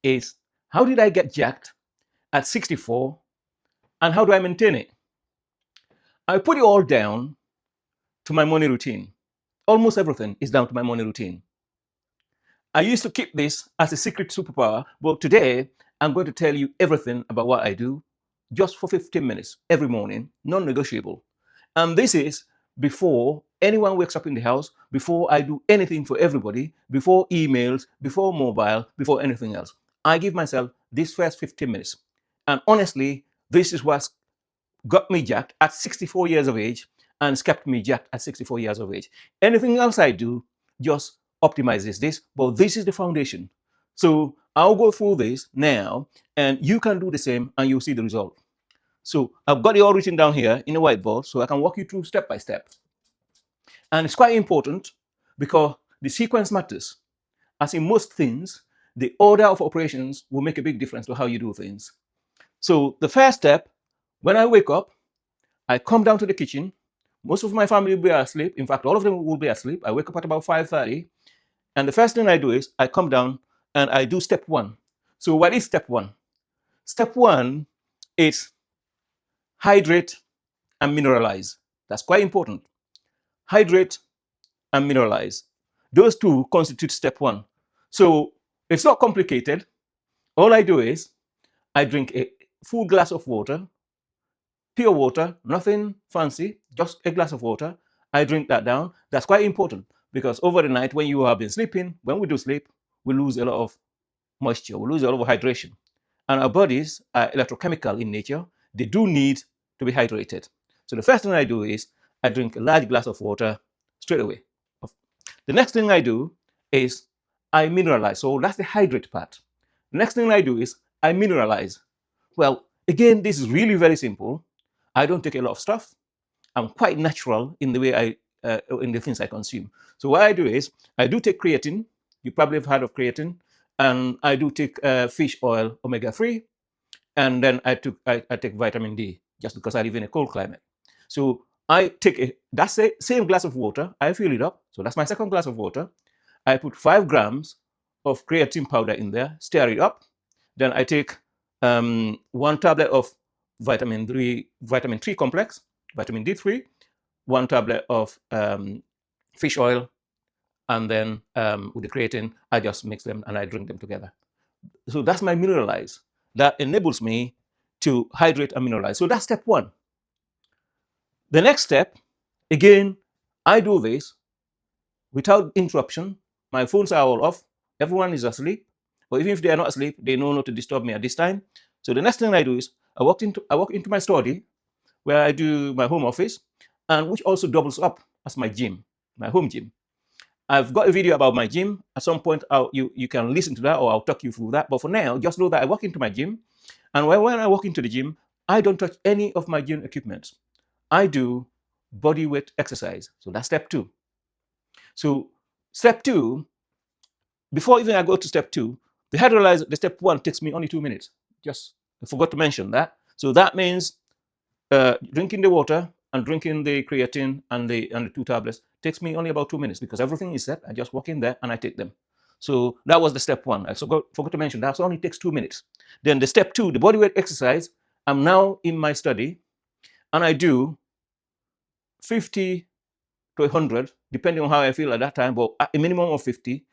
is how did I get jacked at 64 and how do I maintain it? I put it all down to my morning routine. Almost everything is down to my morning routine. I used to keep this as a secret superpower, but today I'm going to tell you everything about what I do just for 15 minutes every morning, non negotiable. And this is before anyone wakes up in the house, before I do anything for everybody, before emails, before mobile, before anything else. I give myself this first 15 minutes. And honestly, this is what's got me jacked at 64 years of age and it's kept me jacked at 64 years of age. Anything else I do just optimizes this, but this is the foundation. So I'll go through this now and you can do the same and you'll see the result. So I've got it all written down here in a whiteboard so I can walk you through step by step. And it's quite important because the sequence matters. As in most things, the order of operations will make a big difference to how you do things. So the first step, when I wake up, I come down to the kitchen. Most of my family will be asleep. In fact, all of them will be asleep. I wake up at about 5:30. And the first thing I do is I come down and I do step one. So what is step one? Step one is hydrate and mineralize. That's quite important. Hydrate and mineralize. Those two constitute step one. So it's not complicated. All I do is I drink a full glass of water, pure water, nothing fancy, just a glass of water. I drink that down. That's quite important because over the night when you have been sleeping, when we do sleep, we lose a lot of moisture, we lose a lot of hydration. And our bodies are electrochemical in nature. They do need to be hydrated. So the first thing I do is I drink a large glass of water straight away. The next thing I do is I mineralize. So that's the hydrate part. The next thing I do is I mineralize. Well, again, this is really very simple. I don't take a lot of stuff. I'm quite natural in the way in the things I consume. So what I do is I do take creatine. You probably have heard of creatine, and I do take fish oil, omega-3, and then I take vitamin D just because I live in a cold climate. So I take that's the same glass of water. I fill it up. So that's my second glass of water. I put 5 grams of creatine powder in there, stir it up. Then I take 1 tablet of vitamin 3 complex, vitamin D3, 1 tablet of fish oil, and then with the creatine, I just mix them and I drink them together. So that's my mineralize. That enables me to hydrate and mineralize. So that's step one. The next step, again, I do this without interruption. My phones are all off. Everyone is asleep. But even if they are not asleep, they know not to disturb me at this time. So the next thing I do is I walk into my study where I do my home office, and which also doubles up as my gym, my home gym. I've got a video about my gym. At some point, you can listen to that or I'll talk you through that. But for now, just know that I walk into my gym. And when I walk into the gym, I don't touch any of my gym equipment. I do body weight exercise. So that's step two. So step two, before even I go to step two, the hydrolyze, the step one takes me only 2 minutes. Just I forgot to mention that. So that means drinking the water and drinking the creatine and the 2 tablets takes me only about 2 minutes because everything is set. I just walk in there and I take them. So that was the step one. I forgot to mention that only takes 2 minutes. Then the step two, the bodyweight exercise. I'm now in my study and I do 50 to 100, depending on how I feel at that time, but a minimum of 50,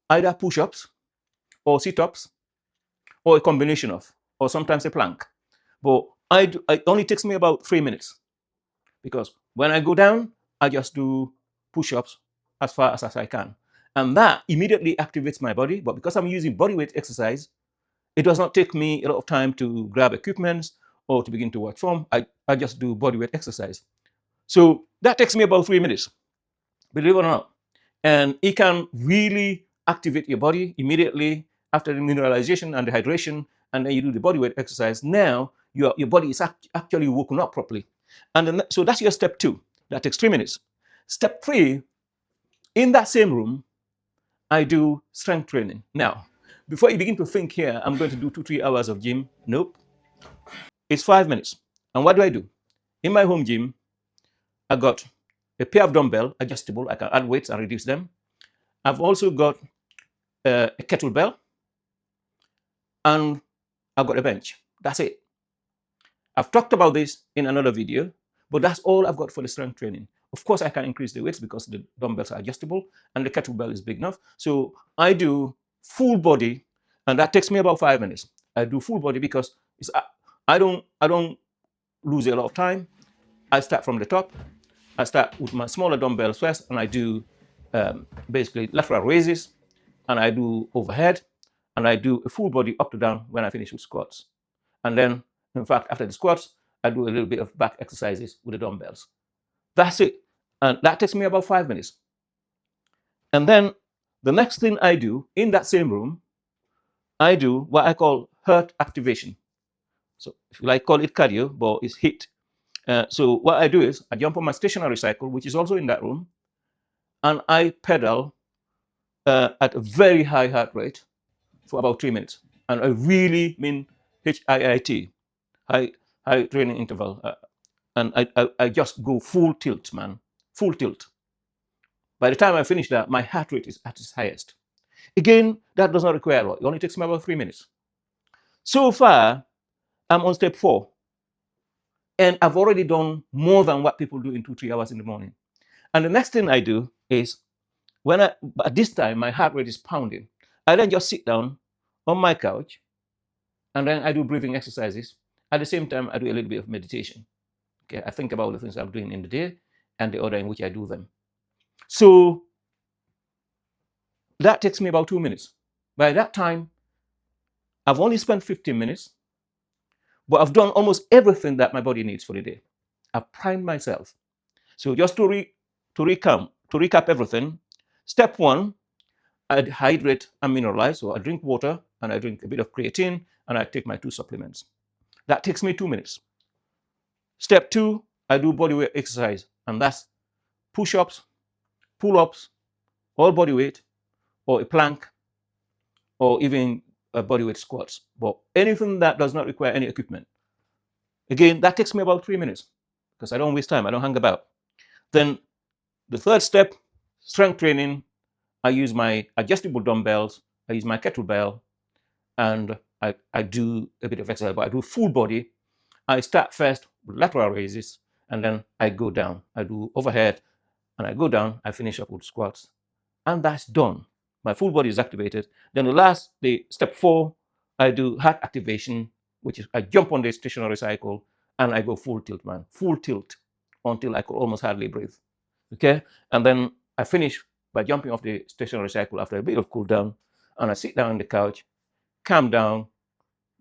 either push-ups or sit-ups or a combination of, or sometimes a plank. But it only takes me about 3 minutes because when I go down, I just do push-ups as far as I can. And that immediately activates my body. But because I'm using bodyweight exercise, it does not take me a lot of time to grab equipment or to begin to work from. I just do bodyweight exercise. So that takes me about 3 minutes, believe it or not. And it can really activate your body immediately after the mineralization and the hydration, and then you do the bodyweight exercise. Now your body is actually woken up properly. And then, so that's your step two. That takes 3 minutes. Step three, in that same room, I do strength training. Now, before you begin to think here, I'm going to do 2-3 hours of gym. Nope. It's 5 minutes. And what do? In my home gym, I got a pair of dumbbell, adjustable. I can add weights and reduce them. I've also got a kettlebell. and I've got a bench. That's it. I've talked about this in another video, but that's all I've got for the strength training. Of course, I can increase the weights because the dumbbells are adjustable and the kettlebell is big enough. So I do full body, and that takes me about 5 minutes. I do full body because I don't lose a lot of time. I start from the top. I start with my smaller dumbbells first, and I do basically lateral raises, and I do overhead, and I do a full body up to down when I finish with squats. And then, in fact, after the squats, I do a little bit of back exercises with the dumbbells. That's it. And that takes me about 5 minutes. And then the next thing I do in that same room, I do what I call HIIT activation. So if you like, call it cardio, but it's HIIT. So what I do is I jump on my stationary cycle, which is also in that room, and I pedal at a very high heart rate for about 3 minutes. And I really mean HIIT, high training interval. And I just go full tilt, man, full tilt. By the time I finish that, my heart rate is at its highest. Again, that does not require a lot. It only takes me about 3 minutes. So far, I'm on step 4. And I've already done more than what people do in 2-3 hours in the morning. And the next thing I do is, at this time, my heart rate is pounding. I then just sit down on my couch, and then I do breathing exercises. At the same time, I do a little bit of meditation. Okay, I think about the things I'm doing in the day and the order in which I do them. So that takes me about 2 minutes. By that time, I've only spent 15 minutes, but I've done almost everything that my body needs for the day. I've primed myself. So just to recap everything, step 1, I hydrate and mineralize. So I drink water and I drink a bit of creatine and I take my 2 supplements. That takes me 2 minutes. Step 2, I do bodyweight exercise, and that's push-ups, pull-ups, all body weight, or a plank, or even a bodyweight squats. But anything that does not require any equipment. Again, that takes me about 3 minutes because I don't waste time. I don't hang about. Then the third step, strength training. I use my adjustable dumbbells. I use my kettlebell, and I do a bit of exercise, but I do full body. I start first with lateral raises, and then I go down. I do overhead, and I go down. I finish up with squats, and that's done. My full body is activated. Then the step 4, I do heart activation, which is I jump on the stationary cycle and I go full tilt, man, full tilt until I could almost hardly breathe. Okay, and then I finish by jumping off the stationary cycle after a bit of cool down, and I sit down on the couch, calm down.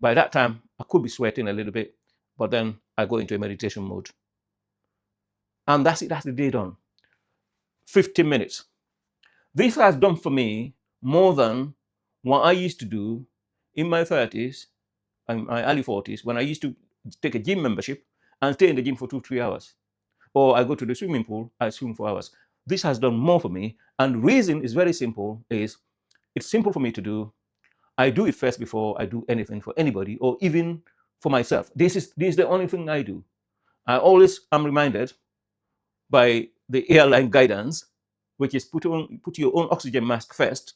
By that time, I could be sweating a little bit, but then I go into a meditation mode. And that's it, that's the day done. 15 minutes. This has done for me more than what I used to do in my 30s and my early 40s when I used to take a gym membership and stay in the gym for 2-3 hours. Or I go to the swimming pool, I swim for hours. This has done more for me. And the reason is very simple, is it's simple for me to do. I do it first before I do anything for anybody or even for myself. This is the only thing I do. I always am reminded by the airline guidance, which is put your own oxygen mask first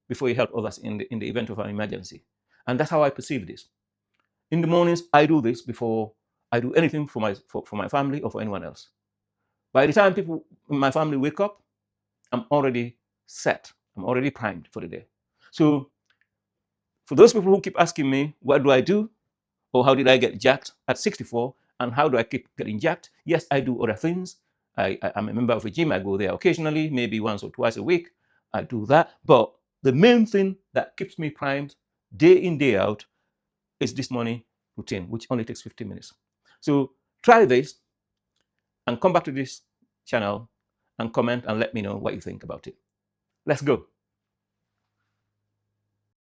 before you help others in the event of an emergency. And that's how I perceive this. In the mornings, I do this before I do anything for my family or for anyone else. By the time people in my family wake up, I'm already set. I'm already primed for the day. So for those people who keep asking me, what do I do? Or how did I get jacked at 64? And how do I keep getting jacked? Yes, I do other things. I'm a member of a gym. I go there occasionally, maybe once or twice a week. I do that. But the main thing that keeps me primed day in, day out is this morning routine, which only takes 15 minutes. So try this and come back to this channel and comment and let me know what you think about it. Let's go.